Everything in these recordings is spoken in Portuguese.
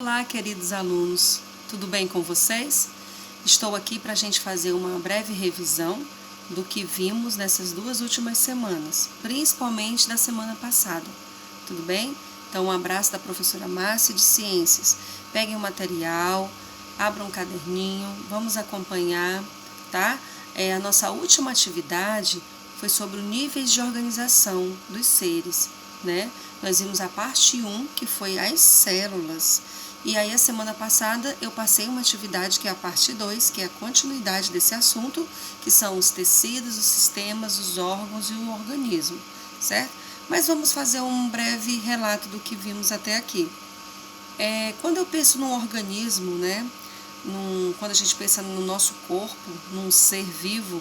Olá, queridos alunos, tudo bem com vocês? Estou aqui para a gente fazer uma breve revisão do que vimos nessas duas últimas semanas, principalmente da semana passada, tudo bem? Então, um abraço da professora Márcia de Ciências. Peguem o material, abram um caderninho, vamos acompanhar, tá? A nossa última atividade foi sobre níveis de organização dos seres, né? Nós vimos a parte 1, que foi as células. E aí, a semana passada, eu passei uma atividade que é a parte 2, que é a continuidade desse assunto, que são os tecidos, os sistemas, os órgãos e o organismo, certo? Mas vamos fazer um breve relato do que vimos até aqui. Quando eu penso num organismo, né? Quando a gente pensa no nosso corpo, num ser vivo,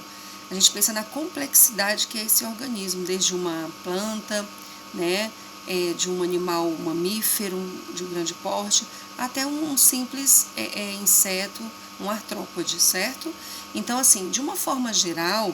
a gente pensa na complexidade que é esse organismo, desde uma planta, né? De um animal mamífero de grande porte, até um simples inseto, um artrópode, certo? Então, assim, de uma forma geral,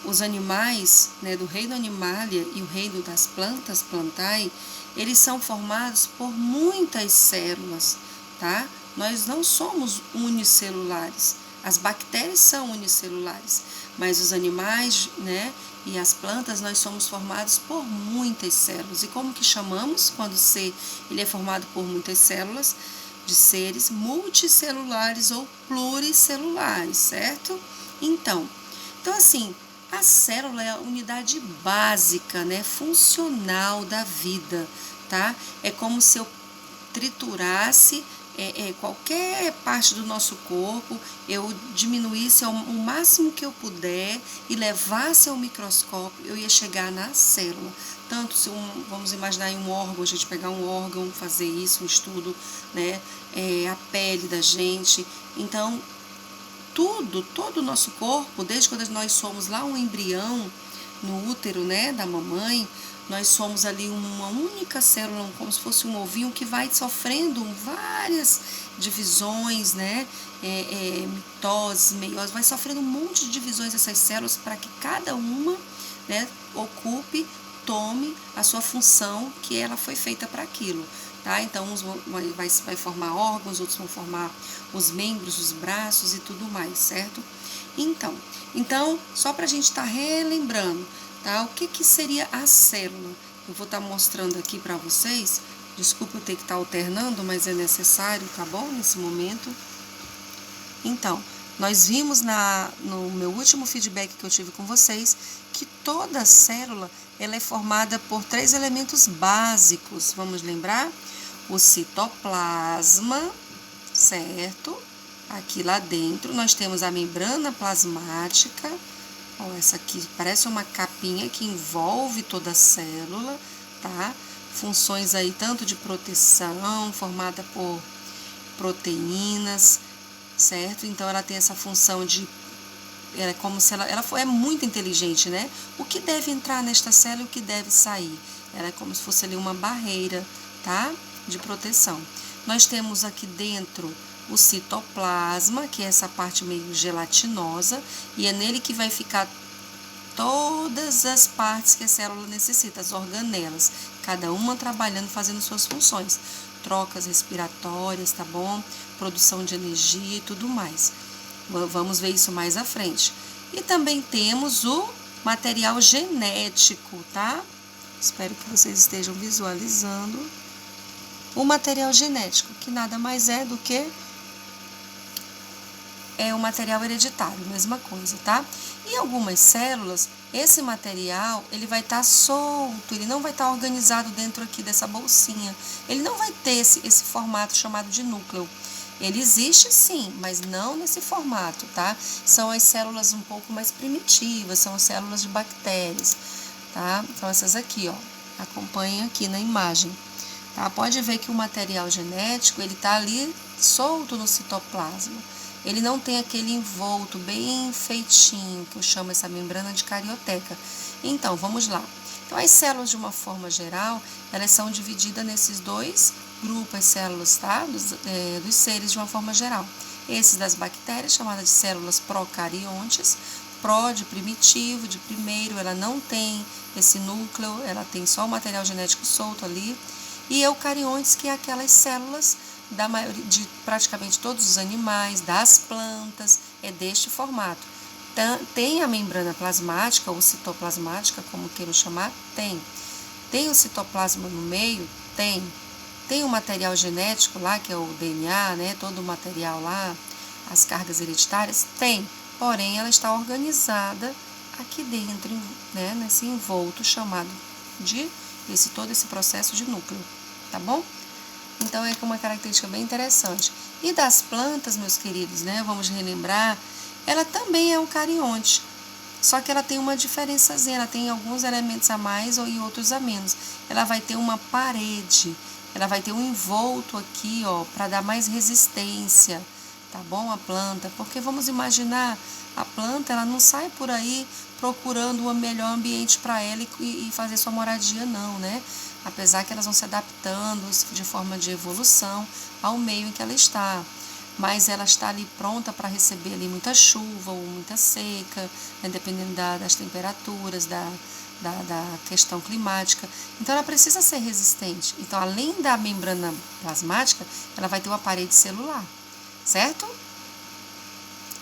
os animais, né, do reino Animalia e o reino das plantas, Plantae, eles são formados por muitas células, tá? Nós não somos unicelulares. As bactérias são unicelulares, mas os animais, né, e as plantas, nós somos formados por muitas células. E como que chamamos quando o ser ele é formado por muitas células? De seres multicelulares ou pluricelulares, certo? Então assim, a célula é a unidade básica, né, funcional da vida, tá? É como se eu triturasse qualquer parte do nosso corpo, eu diminuísse ao máximo que eu puder e levasse ao microscópio, eu ia chegar na célula. Tanto se vamos imaginar em um órgão, a gente pegar um órgão, fazer isso, um estudo, né? A pele da gente. Então, todo o nosso corpo, desde quando nós somos lá um embrião no útero, né, da mamãe, nós somos ali uma única célula, como se fosse um ovinho que vai sofrendo várias divisões, né, mitose, meiose, vai sofrendo um monte de divisões dessas células para que cada uma, né, ocupe, tome a sua função que ela foi feita para aquilo. Tá? Então, uns vai formar órgãos, outros vão formar os membros, os braços e tudo mais, certo? Então só para a gente estar relembrando, tá? O que seria a célula? Eu vou estar mostrando aqui para vocês. Desculpa eu ter que estar alternando, mas é necessário, tá bom? Nesse momento. Então, nós vimos no meu último feedback que eu tive com vocês que toda célula ela é formada por 3 elementos básicos. Vamos lembrar? O citoplasma, certo? Aqui lá dentro nós temos a membrana plasmática. Ó, essa aqui parece uma capinha que envolve toda a célula, tá? Funções aí tanto de proteção, formada por proteínas, certo? Então ela tem essa função é como se ela é muito inteligente, né? O que deve entrar nesta célula e o que deve sair? Ela é como se fosse ali uma barreira, tá? De proteção. Nós temos aqui dentro o citoplasma, que é essa parte meio gelatinosa, e é nele que vai ficar todas as partes que a célula necessita, as organelas, cada uma trabalhando, fazendo suas funções, trocas respiratórias, tá bom? Produção de energia e tudo mais. Vamos ver isso mais à frente. E também temos o material genético, tá? Espero que vocês estejam visualizando. O material genético, que nada mais é do que o material hereditário, mesma coisa, tá? Em algumas células, esse material, ele vai estar solto, ele não vai estar organizado dentro aqui dessa bolsinha. Ele não vai ter esse formato chamado de núcleo. Ele existe sim, mas não nesse formato, tá? São as células um pouco mais primitivas, são as células de bactérias, tá? São essas aqui, ó. Acompanhem aqui na imagem. Tá? Pode ver que o material genético, ele tá ali solto no citoplasma. Ele não tem aquele envolto bem feitinho, que eu chamo essa membrana de carioteca. Então, vamos lá. Então, as células, de uma forma geral, elas são divididas nesses dois grupos, as células, tá? Dos seres, de uma forma geral. Esses das bactérias, chamadas de células procariontes. Pró de primitivo, de primeiro, ela não tem esse núcleo, ela tem só o material genético solto ali. E eucariontes, que é aquelas células da maioria, de praticamente todos os animais, das plantas, é deste formato. Tem a membrana plasmática ou citoplasmática, como queiram chamar? Tem. Tem o citoplasma no meio? Tem. Tem o material genético lá, que é o DNA, né? Todo o material lá, as cargas hereditárias? Tem. Porém, ela está organizada aqui dentro, né? Nesse envolto chamado de todo esse processo de núcleo, tá bom? Então, é uma característica bem interessante. E das plantas, meus queridos, né? Vamos relembrar, ela também é eucarionte, só que ela tem uma diferençazinha, ela tem alguns elementos a mais e outros a menos. Ela vai ter uma parede, ela vai ter um envolto aqui, ó, para dar mais resistência, tá bom? A planta, porque vamos imaginar, a planta, ela não sai por aí procurando o melhor ambiente para ela e fazer sua moradia, não, né? Apesar que elas vão se adaptando de forma de evolução ao meio em que ela está. Mas ela está ali pronta para receber ali muita chuva ou muita seca, né, dependendo das temperaturas, da questão climática. Então, ela precisa ser resistente. Então, além da membrana plasmática, ela vai ter uma parede celular, certo?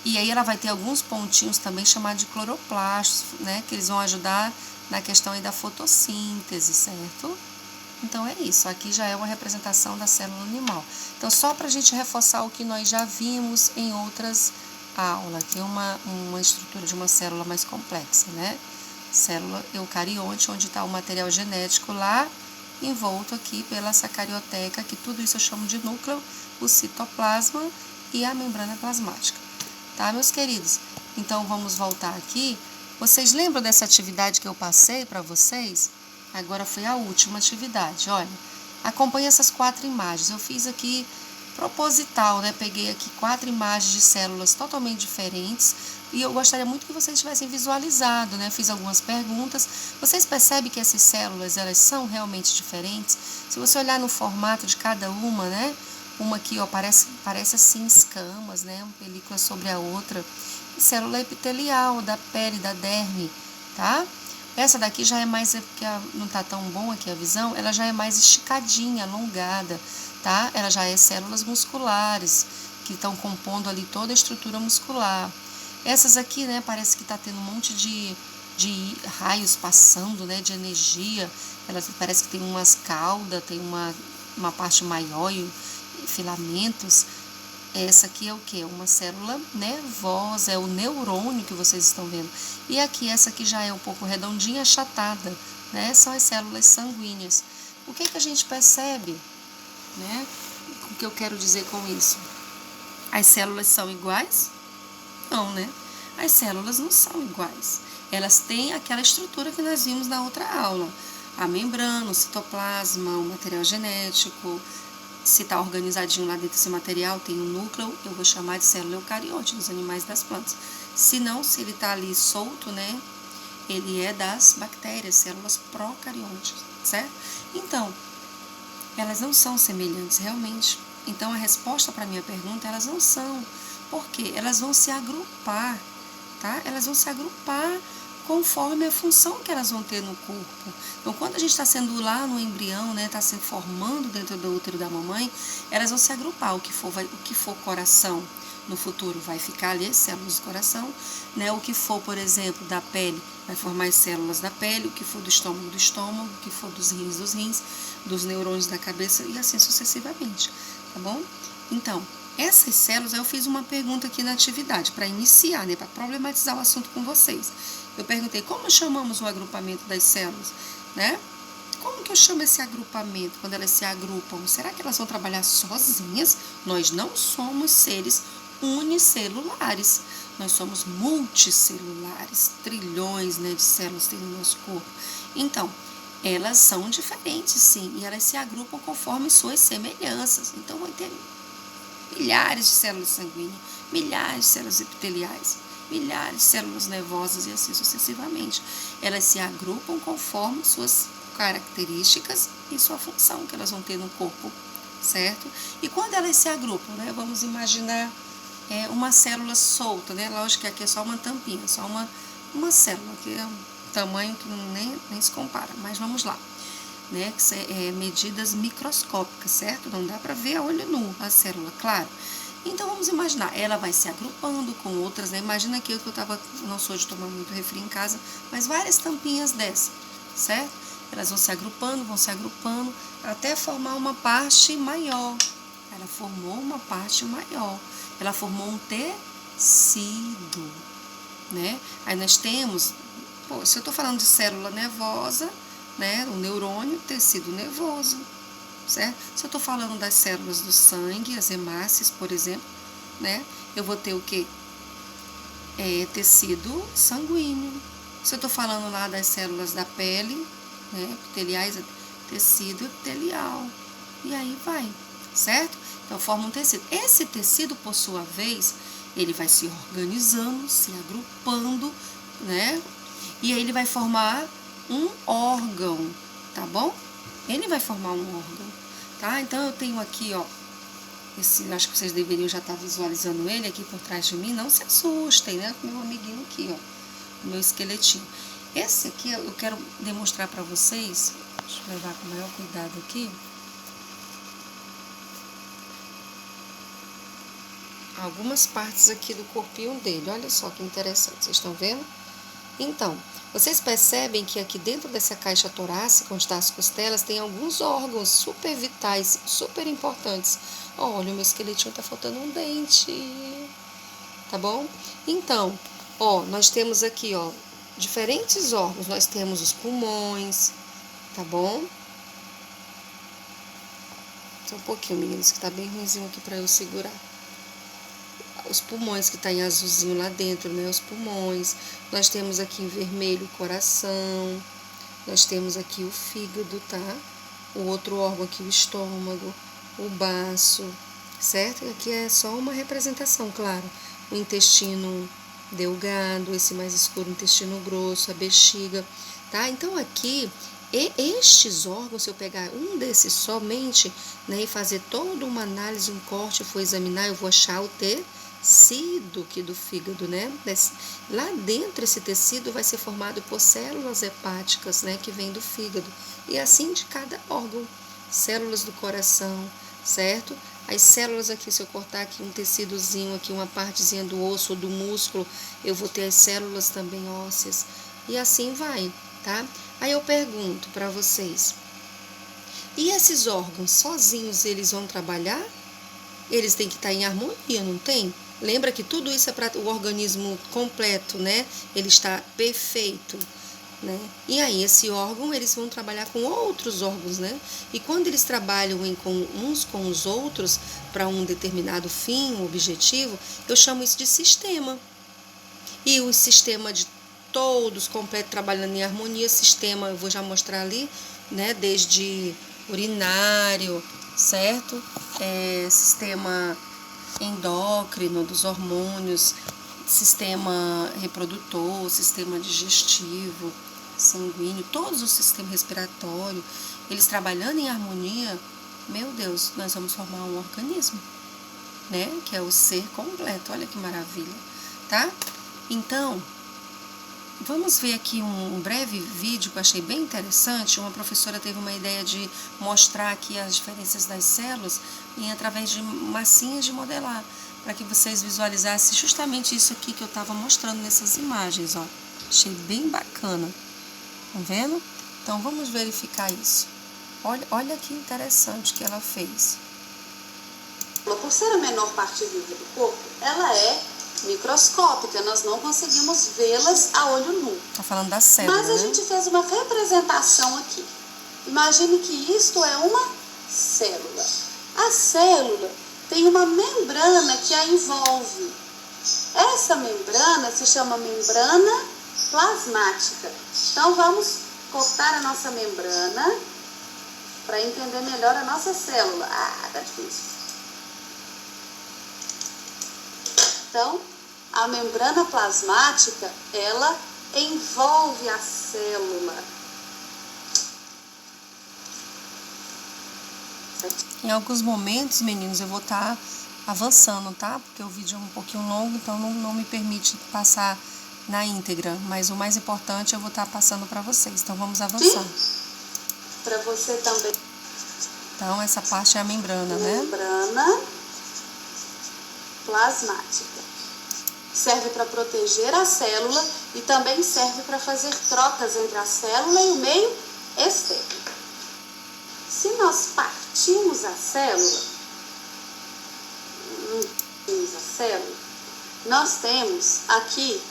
E aí ela vai ter alguns pontinhos também chamados de cloroplastos, né, que eles vão ajudar na questão aí da fotossíntese, certo? Então, é isso. Aqui já é uma representação da célula animal. Então, só para a gente reforçar o que nós já vimos em outras aulas, que é uma estrutura de uma célula mais complexa, né? Célula eucarionte, onde está o material genético lá, envolto aqui pela sacarioteca, que tudo isso eu chamo de núcleo, o citoplasma e a membrana plasmática. Tá, meus queridos? Então, vamos voltar aqui. Vocês lembram dessa atividade que eu passei para vocês? Agora foi a última atividade. Olha, acompanhe essas 4 imagens. Eu fiz aqui proposital, né? Peguei aqui 4 imagens de células totalmente diferentes e eu gostaria muito que vocês tivessem visualizado, né? Fiz algumas perguntas. Vocês percebem que essas células, elas são realmente diferentes? Se você olhar no formato de cada uma, né? Uma aqui, ó, parece assim escamas, né? Uma película sobre a outra. Célula epitelial da pele, da derme, tá? Essa daqui já é mais, porque não tá tão bom aqui a visão, ela já é mais esticadinha, alongada, tá? Ela já é células musculares, que estão compondo ali toda a estrutura muscular. Essas aqui, né, parece que tá tendo um monte de raios passando, né, de energia. Elas parece que tem umas caudas, tem uma parte maior e filamentos. Essa aqui é o que? Uma célula nervosa, é o neurônio que vocês estão vendo. E aqui, essa aqui já é um pouco redondinha, achatada, né? São as células sanguíneas. O que a gente percebe, né? O que eu quero dizer com isso? As células são iguais? Não, né? As células não são iguais. Elas têm aquela estrutura que nós vimos na outra aula. A membrana, o citoplasma, o material genético. Se está organizadinho lá dentro desse material, tem um núcleo, eu vou chamar de célula eucarionte, dos animais e das plantas. Se não, se ele está ali solto, né, ele é das bactérias, células procariontes, certo? Então, elas não são semelhantes, realmente. Então, a resposta para a minha pergunta, elas não são. Por quê? Elas vão se agrupar, tá? Elas vão se agrupar conforme a função que elas vão ter no corpo. Então, quando a gente está sendo lá no embrião, né, está se formando dentro do útero da mamãe, elas vão se agrupar. O que for coração no futuro vai ficar ali, as células do coração, né? O que for, por exemplo, da pele, vai formar as células da pele, o que for do estômago, o que for dos rins, dos neurônios da cabeça e assim sucessivamente, tá bom? Então, essas células, eu fiz uma pergunta aqui na atividade, para iniciar, né, para problematizar o assunto com vocês. Eu perguntei, como chamamos o agrupamento das células, né? Como que eu chamo esse agrupamento, quando elas se agrupam? Será que elas vão trabalhar sozinhas? Nós não somos seres unicelulares, nós somos multicelulares, trilhões, né, de células tem no nosso corpo. Então, elas são diferentes, sim, e elas se agrupam conforme suas semelhanças. Então, vai ter milhares de células sanguíneas, milhares de células epiteliais, milhares de células nervosas e assim sucessivamente. Elas se agrupam conforme suas características e sua função que elas vão ter no corpo, certo? E quando elas se agrupam, né, vamos imaginar uma célula solta, né? Lógico que aqui é só uma tampinha, só uma célula, que é um tamanho que nem se compara, mas vamos lá. né, medidas microscópicas, certo? Não dá para ver a olho nu a célula, claro. Então, vamos imaginar, ela vai se agrupando com outras, né? Imagina aquilo que não sou de tomar muito refri em casa, mas várias tampinhas dessas, certo? Elas vão se agrupando, até formar uma parte maior. Ela formou uma parte maior. Ela formou um tecido, né? Aí nós temos, se eu estou falando de célula nervosa, né? O neurônio, tecido nervoso, certo? Se eu estou falando das células do sangue, as hemácias, por exemplo, né? Eu vou ter o quê? Tecido sanguíneo. Se eu estou falando lá das células da pele, né? Epiteliais, tecido epitelial. E aí vai, certo? Então forma um tecido. Esse tecido, por sua vez, ele vai se organizando, se agrupando, né? E aí ele vai formar um órgão, tá bom? Ele vai formar um órgão, tá? Então eu tenho aqui, ó, acho que vocês deveriam já estar visualizando ele aqui por trás de mim. Não se assustem, né? Com meu amiguinho aqui, ó, o meu esqueletinho. Esse aqui eu quero demonstrar para vocês. Deixa eu levar com o maior cuidado aqui. Algumas partes aqui do corpinho dele. Olha só que interessante. Vocês estão vendo? Então, vocês percebem que aqui dentro dessa caixa torácica, onde está as costelas, tem alguns órgãos super vitais, super importantes. Olha, o meu esqueletinho tá faltando um dente, tá bom? Então, ó, nós temos aqui, ó, diferentes órgãos. Nós temos os pulmões, tá bom? Só um pouquinho, meninos, que tá bem ruimzinho aqui para eu segurar. Os pulmões, que tá em azulzinho lá dentro, né? Os pulmões. Nós temos aqui em vermelho o coração. Nós temos aqui o fígado, tá? O outro órgão aqui, o estômago, o baço, certo? E aqui é só uma representação, claro. O intestino delgado, esse mais escuro, o intestino grosso, a bexiga, tá? Então aqui, estes órgãos, se eu pegar um desses somente, né, e fazer toda uma análise, um corte, eu for examinar, eu vou achar o tecido aqui do fígado, né? Lá dentro, esse tecido vai ser formado por células hepáticas, né, que vem do fígado. E assim de cada órgão. Células do coração, certo? As células aqui, se eu cortar aqui um tecidozinho, aqui uma partezinha do osso ou do músculo, eu vou ter as células também ósseas. E assim vai, tá? Aí eu pergunto para vocês, e esses órgãos sozinhos, eles vão trabalhar? Eles têm que estar em harmonia, não tem? Lembra que tudo isso é para o organismo completo, né? Ele está perfeito, né? E aí, esse órgão, eles vão trabalhar com outros órgãos, né? E quando eles trabalham uns com os outros para um determinado fim, um objetivo, eu chamo isso de sistema. E o sistema de todos completo trabalhando em harmonia, sistema, eu vou já mostrar ali, né? Desde urinário, certo? Sistema endócrino dos hormônios, sistema reprodutor, sistema digestivo, sanguíneo, todos os sistemas respiratórios, eles trabalhando em harmonia, meu Deus, nós vamos formar um organismo, né? Que é o ser completo. Olha que maravilha, tá? Então, vamos ver aqui um breve vídeo que eu achei bem interessante. Uma professora teve uma ideia de mostrar aqui as diferenças das células através de massinhas de modelar, para que vocês visualizassem justamente isso aqui que eu estava mostrando nessas imagens, ó. Achei bem bacana. Tá vendo? Então, vamos verificar isso. Olha que interessante que ela fez. Por ser a menor parte viva do corpo, ela é microscópica, nós não conseguimos vê-las a olho nu. Tá falando da célula, mas a gente fez uma representação aqui. Imagine que isto é uma célula. A célula tem uma membrana que a envolve. Essa membrana se chama membrana plasmática. Então vamos cortar a nossa membrana para entender melhor a nossa célula. Ah, tá difícil. Então, a membrana plasmática, ela envolve a célula. Em alguns momentos, meninos, eu vou estar avançando, tá? Porque o vídeo é um pouquinho longo, então não me permite passar na íntegra. Mas o mais importante eu vou estar passando para vocês. Então, vamos avançar. Sim. para você também. Então, essa parte é a membrana, né? Membrana plasmática. Serve para proteger a célula e também serve para fazer trocas entre a célula e o meio externo. Se nós partirmos a célula, nós temos aqui,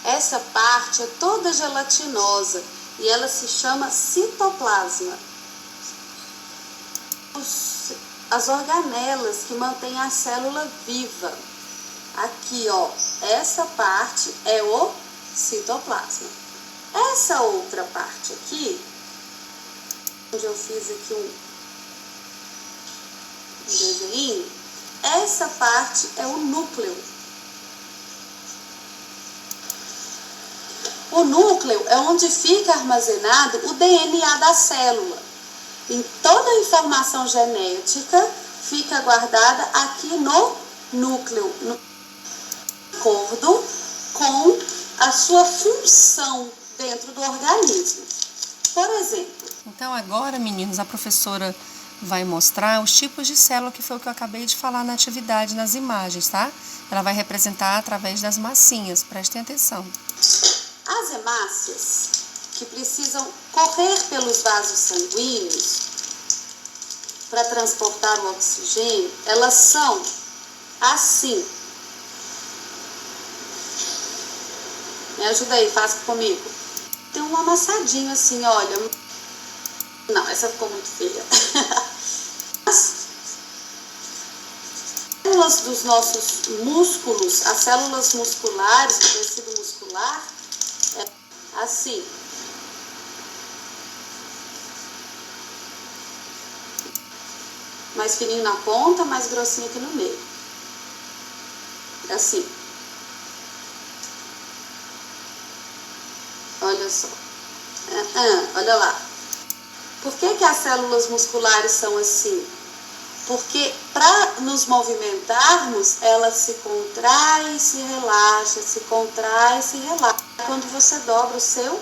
essa parte é toda gelatinosa e ela se chama citoplasma. As organelas que mantêm a célula viva. Aqui, ó, essa parte é o citoplasma. Essa outra parte aqui, onde eu fiz aqui um desenho, essa parte é o núcleo. O núcleo é onde fica armazenado o DNA da célula. E toda a informação genética fica guardada aqui no núcleo, de acordo com a sua função dentro do organismo. Por exemplo. Então agora, meninos, a professora vai mostrar os tipos de célula, que foi o que eu acabei de falar na atividade, nas imagens, tá? Ela vai representar através das massinhas, prestem atenção. As hemácias, que precisam correr pelos vasos sanguíneos para transportar o oxigênio, elas são assim. Me ajuda aí, faça comigo. Tem um amassadinho assim, olha. Não, essa ficou muito feia. As células dos nossos músculos, as células musculares, do tecido muscular, é assim. Mais fininho na ponta, mais grossinho aqui no meio. Assim. Olha só. Olha lá. Por que as células musculares são assim? Porque para nos movimentarmos, ela se contrai e se relaxa, se contrai e se relaxa. Quando você dobra o seu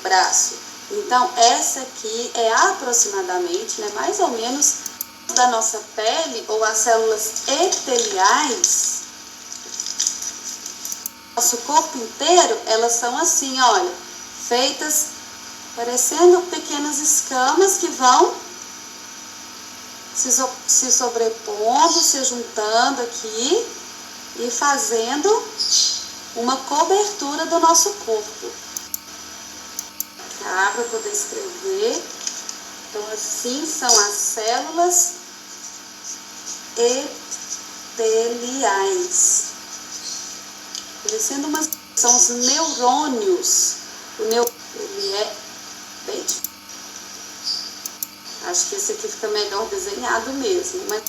braço. Então, essa aqui é aproximadamente, né, mais ou menos, da nossa pele, ou as células epiteliais. Nosso corpo inteiro, elas são assim, olha, feitas parecendo pequenas escamas que vão se sobrepondo, se juntando aqui e fazendo uma cobertura do nosso corpo. Tá? Para poder escrever. Então, assim são as células epiteliais. Parecendo umas... São os neurônios. O neurônio, ele é bem difícil. Acho que esse aqui fica melhor desenhado mesmo, mas...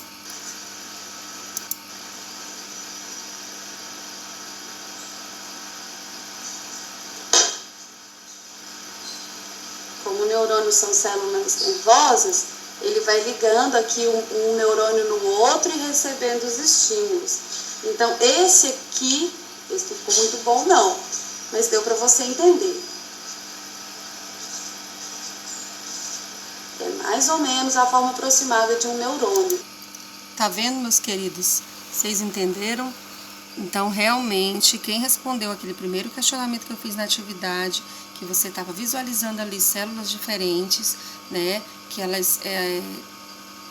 Como neurônios são células nervosas, ele vai ligando aqui um neurônio no outro e recebendo os estímulos. Então, esse aqui, esse não ficou muito bom não, mas deu para você entender. É mais ou menos a forma aproximada de um neurônio. Tá vendo, meus queridos? Vocês entenderam? Então, realmente, quem respondeu aquele primeiro questionamento que eu fiz na atividade, que você estava visualizando ali células diferentes, né, que elas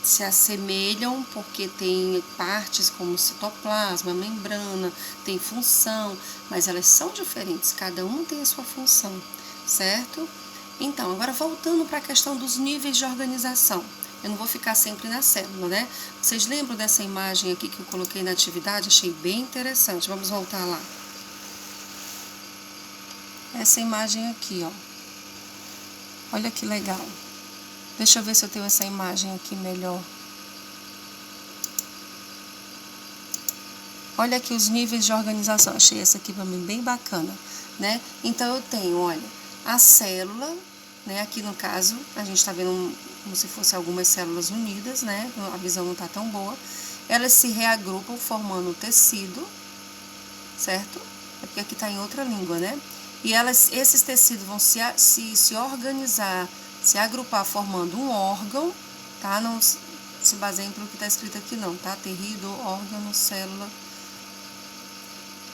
se assemelham porque tem partes como citoplasma, membrana, tem função, mas elas são diferentes, cada uma tem a sua função, certo? Então, agora voltando para a questão dos níveis de organização. Eu não vou ficar sempre na célula, né? Vocês lembram dessa imagem aqui que eu coloquei na atividade? Achei bem interessante. Vamos voltar lá. Essa imagem aqui, ó. Olha que legal. Deixa eu ver se eu tenho essa imagem aqui melhor. Olha aqui os níveis de organização. Achei essa aqui para mim bem bacana, né? Então, eu tenho, olha, a célula, né? Aqui no caso, a gente está vendo como se fossem algumas células unidas, né? A visão não está tão boa. Elas se reagrupam formando o tecido, certo? É porque aqui está em outra língua, né? E esses tecidos vão se organizar, se agrupar formando um órgão, tá? Não se baseiem pelo que está escrito aqui não, tá? Terrido, órgão, célula.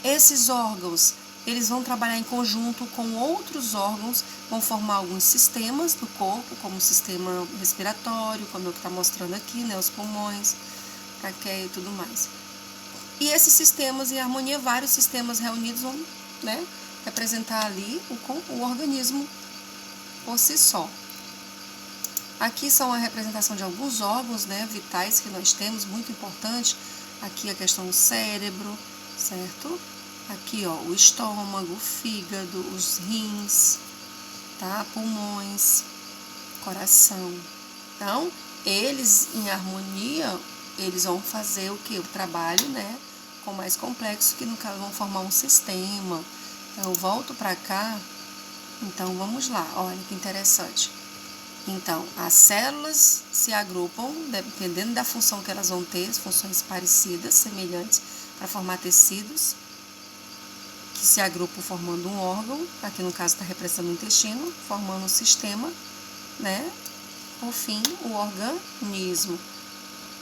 Esses órgãos, eles vão trabalhar em conjunto com outros órgãos, vão formar alguns sistemas do corpo, como o sistema respiratório, como é o que está mostrando aqui, né? Os pulmões, traqueia e tudo mais. E esses sistemas em harmonia, vários sistemas reunidos vão, né, representar ali o organismo por si só. Aqui são a representação de alguns órgãos, né, vitais que nós temos, muito importante. Aqui a questão do cérebro, certo? Aqui, ó, o estômago, o fígado, os rins, tá? Pulmões, coração. Então, eles em harmonia, eles vão fazer o que? O trabalho, né, com mais complexo, que no caso vão formar um sistema. Então, eu volto para cá. Então, vamos lá, olha que interessante. Então, as células se agrupam, dependendo da função que elas vão ter, funções parecidas, semelhantes, para formar tecidos, que se agrupam formando um órgão, aqui no caso está representando o intestino, formando um sistema, né? Por fim, o organismo.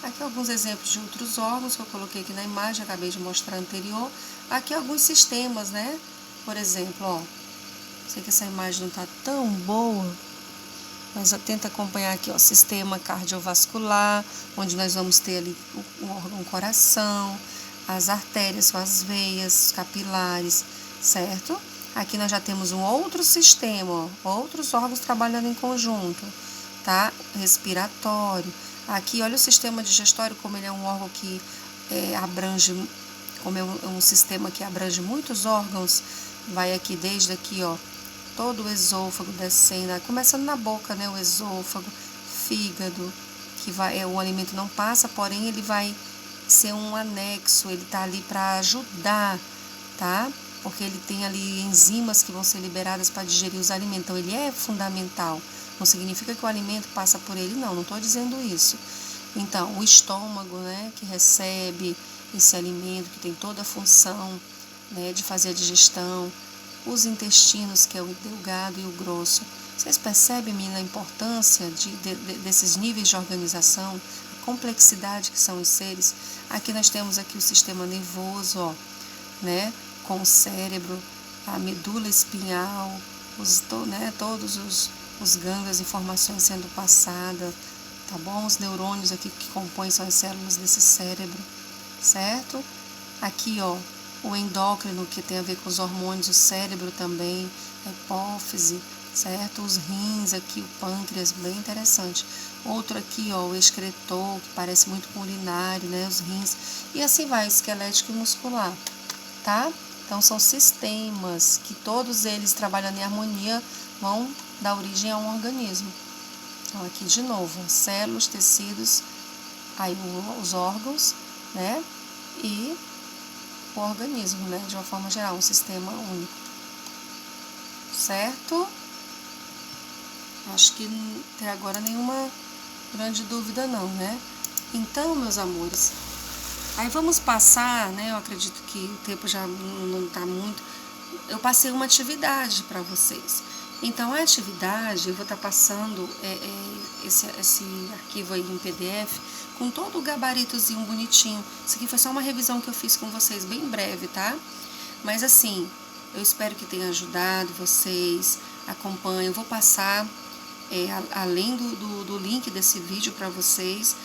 Aqui alguns exemplos de outros órgãos que eu coloquei aqui na imagem, acabei de mostrar anterior. Aqui alguns sistemas, né? Por exemplo, ó, sei que essa imagem não está tão boa, mas eu tento acompanhar aqui, ó, sistema cardiovascular, onde nós vamos ter ali o órgão coração, as artérias com as veias, os capilares, certo? Aqui nós já temos um outro sistema, ó, outros órgãos trabalhando em conjunto, tá? Respiratório. Aqui, olha o sistema digestório, como ele é um órgão que abrange, como é um sistema que abrange muitos órgãos, vai aqui, desde aqui, ó, todo o esôfago descendo, começando na boca, né, o esôfago, fígado, que vai, o alimento não passa, porém ele vai ser um anexo, ele tá ali para ajudar, tá? Porque ele tem ali enzimas que vão ser liberadas para digerir os alimentos, então ele é fundamental. Não significa que o alimento passa por ele, não estou dizendo isso. Então, o estômago, né, que recebe esse alimento, que tem toda a função, né, de fazer a digestão, os intestinos, que é o delgado e o grosso. Vocês percebem, menina, a importância desses níveis de organização, a complexidade que são os seres? Aqui nós temos aqui o sistema nervoso, ó, né, com o cérebro, a medula espinhal, todos os gânglios, as informações sendo passadas, tá bom? Os neurônios aqui que compõem são as células desse cérebro, certo? Aqui, ó, o endócrino, que tem a ver com os hormônios, o cérebro também, a hipófise, certo? Os rins aqui, o pâncreas, bem interessante. Outro aqui, ó, o excretor, que parece muito com o urinário, né? Os rins. E assim vai, esquelético e muscular, tá? Então, são sistemas que todos eles, trabalhando em harmonia, vão dar origem a um organismo. Então, aqui de novo, células, tecidos, aí os órgãos, né? E o organismo, né? De uma forma geral, um sistema único. Certo? Acho que até agora nenhuma grande dúvida não, né? Então, meus amores, aí vamos passar, né? Eu acredito que o tempo já não está muito. Eu passei uma atividade para vocês. Então, a atividade, eu vou estar passando esse arquivo aí em PDF com todo o gabaritozinho bonitinho. Isso aqui foi só uma revisão que eu fiz com vocês, bem breve, tá? Mas assim, eu espero que tenha ajudado vocês. Acompanhem, eu vou passar, além do link desse vídeo para vocês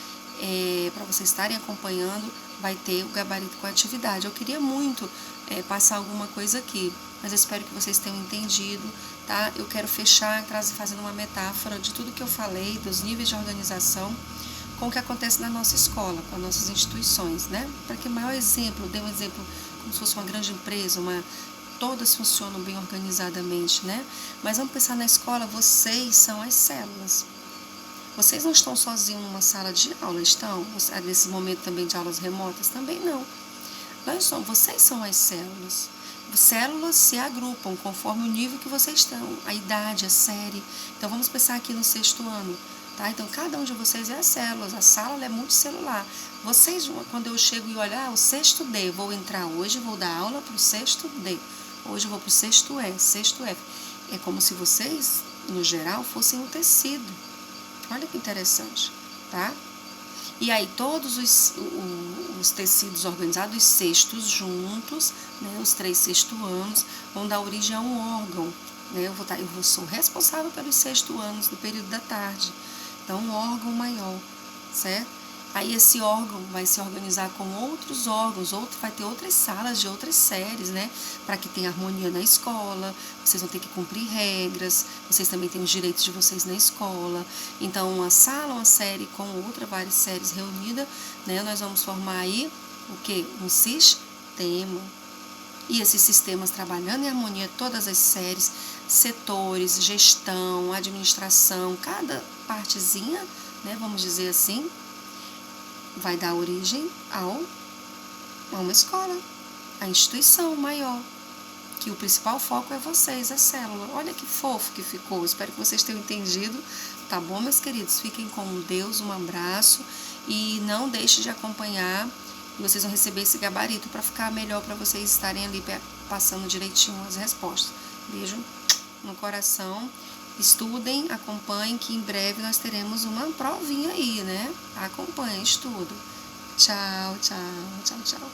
estarem acompanhando, vai ter o gabarito com a atividade. Eu queria muito passar alguma coisa aqui, mas eu espero que vocês tenham entendido, tá? Eu quero fechar fazendo uma metáfora de tudo que eu falei, dos níveis de organização, com o que acontece na nossa escola, com as nossas instituições, né? Para que o maior exemplo, dê um exemplo como se fosse uma grande empresa, todas funcionam bem organizadamente, né? Mas vamos pensar na escola, vocês são as células. Vocês não estão sozinhos numa sala de aula, estão? Nesse momento também de aulas remotas? Também não. Vocês são as células. Células se agrupam conforme o nível que vocês estão, a idade, a série. Então, vamos pensar aqui no 6º ano, tá? Então, cada um de vocês é as células. A sala é multicelular. Vocês, quando eu chego e olho, o 6º D, vou entrar hoje, vou dar aula para o 6º D. Hoje eu vou para o 6º E, 6º F. É como se vocês no geral, fossem um tecido. Olha que interessante, tá? E aí todos os tecidos organizados, os cestos juntos, né, os 3 sextuanos, vão dar origem a um órgão. Né? Eu sou responsável pelos sextuanos no período da tarde. Então, um órgão maior, certo? Aí esse órgão vai se organizar com outros órgãos, vai ter outras salas de outras séries, né? Para que tenha harmonia na escola, vocês vão ter que cumprir regras, vocês também têm os direitos de vocês na escola. Então, uma sala, uma série com outra, várias séries reunidas, né? Nós vamos formar aí o quê? Um sistema. E esses sistemas trabalhando em harmonia, todas as séries, setores, gestão, administração, cada partezinha, né? Vamos dizer assim, vai dar origem a uma escola, a instituição maior, que o principal foco é vocês, a célula. Olha que fofo que ficou, espero que vocês tenham entendido, tá bom, meus queridos? Fiquem com Deus, um abraço e não deixe de acompanhar, e vocês vão receber esse gabarito para ficar melhor, para vocês estarem ali passando direitinho as respostas. Beijo no coração. Estudem, acompanhem, que em breve nós teremos uma provinha aí, né? Acompanhem, estudo. Tchau, tchau, tchau, tchau.